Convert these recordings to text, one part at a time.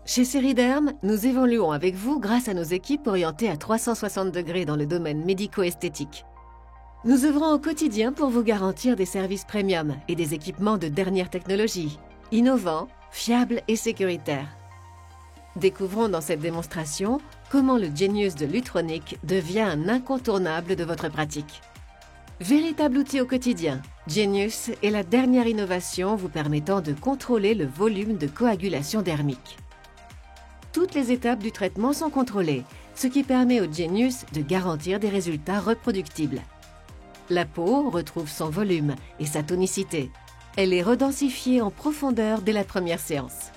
Chez Ceriderm, nous évoluons avec vous grâce à nos équipes orientées à 360 degrés dans le domaine médico-esthétique. Nous œuvrons au quotidien pour vous garantir des services premium et des équipements de dernière technologie, innovants, fiables et sécuritaires. Découvrons dans cette démonstration comment le Genius de Lutronic devient un incontournable de votre pratique. Véritable outil au quotidien, Genius est la dernière innovation vous permettant de contrôler le volume de coagulation dermique. Toutes les étapes du traitement sont contrôlées, ce qui permet au Genius de garantir des résultats reproductibles. La peau retrouve son volume et sa tonicité. Elle est redensifiée en profondeur dès la première séance.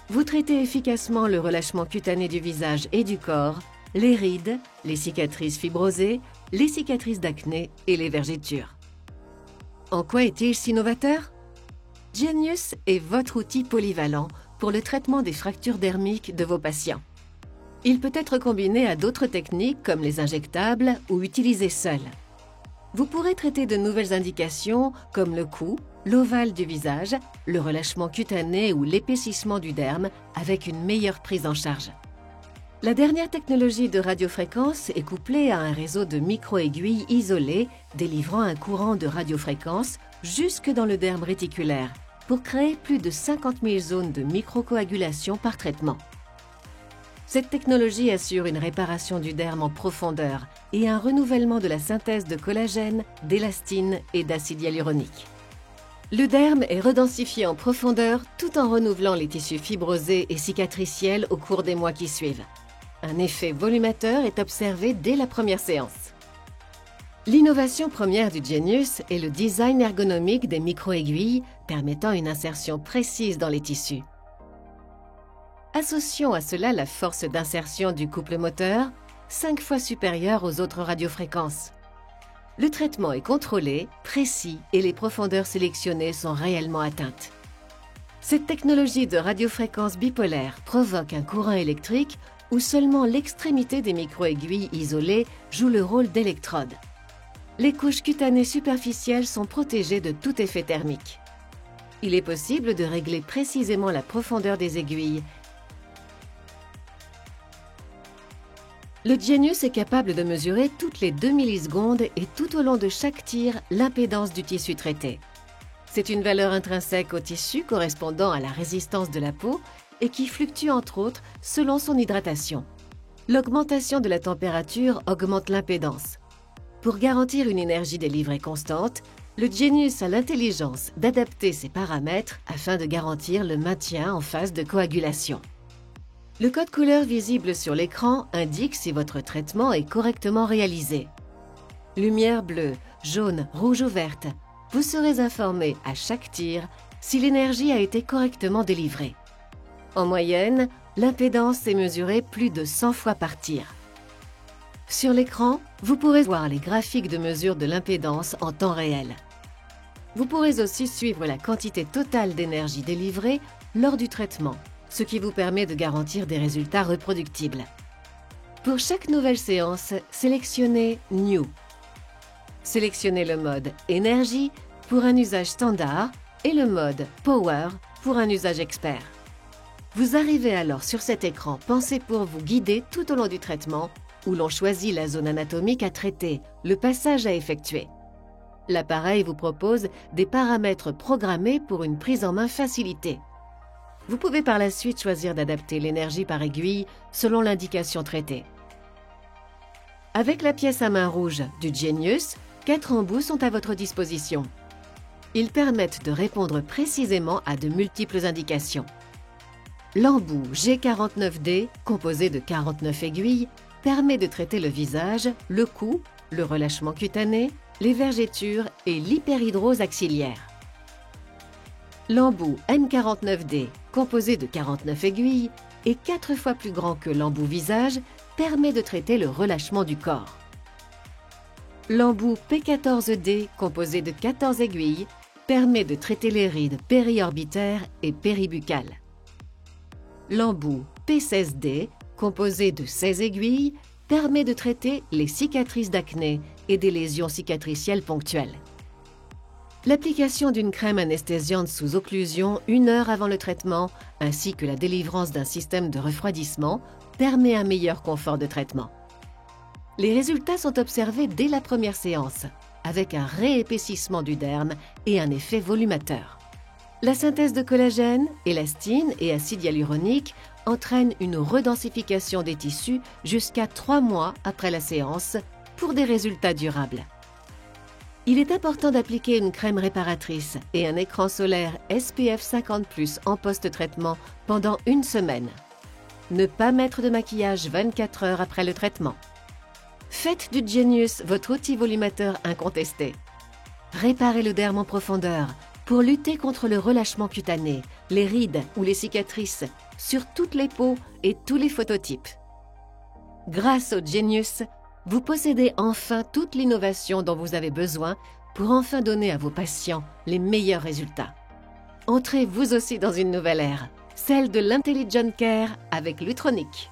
Vous traitez efficacement le relâchement cutané du visage et du corps, les rides, les cicatrices fibrosées, les cicatrices d'acné et les vergetures. En quoi est-il si novateur? Genius est votre outil polyvalent pour le traitement des fractures dermiques de vos patients. Il peut être combiné à d'autres techniques comme les injectables ou utilisé seul. Vous pourrez traiter de nouvelles indications comme le cou, l'ovale du visage, le relâchement cutané ou l'épaississement du derme avec une meilleure prise en charge. La dernière technologie de radiofréquence est couplée à un réseau de micro-aiguilles isolées délivrant un courant de radiofréquence jusque dans le derme réticulaire pour créer plus de 50 000 zones de microcoagulation par traitement. Cette technologie assure une réparation du derme en profondeur et un renouvellement de la synthèse de collagène, d'élastine et d'acide hyaluronique. Le derme est redensifié en profondeur tout en renouvelant les tissus fibrosés et cicatriciels au cours des mois qui suivent. Un effet volumateur est observé dès la première séance. L'innovation première du Genius est le design ergonomique des micro-aiguilles permettant une insertion précise dans les tissus. Associons à cela la force d'insertion du couple moteur, 5 fois supérieure aux autres radiofréquences. Le traitement est contrôlé, précis et les profondeurs sélectionnées sont réellement atteintes. Cette technologie de radiofréquence bipolaire provoque un courant électrique où seulement l'extrémité des micro-aiguilles isolées joue le rôle d'électrode. Les couches cutanées superficielles sont protégées de tout effet thermique. Il est possible de régler précisément la profondeur des aiguilles. Le Genius est capable de mesurer toutes les 2 millisecondes et tout au long de chaque tir l'impédance du tissu traité. C'est une valeur intrinsèque au tissu correspondant à la résistance de la peau et qui fluctue entre autres selon son hydratation. L'augmentation de la température augmente l'impédance. Pour garantir une énergie délivrée constante, le Genius a l'intelligence d'adapter ses paramètres afin de garantir le maintien en phase de coagulation. Le code couleur visible sur l'écran indique si votre traitement est correctement réalisé. Lumière bleue, jaune, rouge ou verte, vous serez informé à chaque tir si l'énergie a été correctement délivrée. En moyenne, l'impédance est mesurée plus de 100 fois par tir. Sur l'écran, vous pourrez voir les graphiques de mesure de l'impédance en temps réel. Vous pourrez aussi suivre la quantité totale d'énergie délivrée lors du traitement, ce qui vous permet de garantir des résultats reproductibles. Pour chaque nouvelle séance, sélectionnez New. Sélectionnez le mode Énergie pour un usage standard et le mode Power pour un usage expert. Vous arrivez alors sur cet écran pensé pour vous guider tout au long du traitement où l'on choisit la zone anatomique à traiter, le passage à effectuer. L'appareil vous propose des paramètres programmés pour une prise en main facilitée. Vous pouvez par la suite choisir d'adapter l'énergie par aiguille selon l'indication traitée. Avec la pièce à main rouge du Genius, 4 embouts sont à votre disposition. Ils permettent de répondre précisément à de multiples indications. L'embout G49D, composé de 49 aiguilles, permet de traiter le visage, le cou, le relâchement cutané, les vergetures et l'hyperhidrose axillaire. L'embout M49D, composé de 49 aiguilles, est 4 fois plus grand que l'embout visage, permet de traiter le relâchement du corps. L'embout P14D, composé de 14 aiguilles, permet de traiter les rides périorbitaires et péribuccales. L'embout P16D, composé de 16 aiguilles, permet de traiter les cicatrices d'acné et des lésions cicatricielles ponctuelles. L'application d'une crème anesthésiante sous occlusion 1 heure avant le traitement, ainsi que la délivrance d'un système de refroidissement, permet un meilleur confort de traitement. Les résultats sont observés dès la première séance, avec un réépaississement du derme et un effet volumateur. La synthèse de collagène, élastine et acide hyaluronique entraîne une redensification des tissus jusqu'à 3 mois après la séance pour des résultats durables. Il est important d'appliquer une crème réparatrice et un écran solaire SPF 50+ en post-traitement pendant 1 semaine. Ne pas mettre de maquillage 24 heures après le traitement. Faites du Genius votre outil volumateur incontesté. Réparez le derme en profondeur pour lutter contre le relâchement cutané, les rides ou les cicatrices sur toutes les peaux et tous les phototypes. Grâce au Genius, vous possédez enfin toute l'innovation dont vous avez besoin pour enfin donner à vos patients les meilleurs résultats. Entrez vous aussi dans une nouvelle ère, celle de l'Intelligent Care avec Lutronic.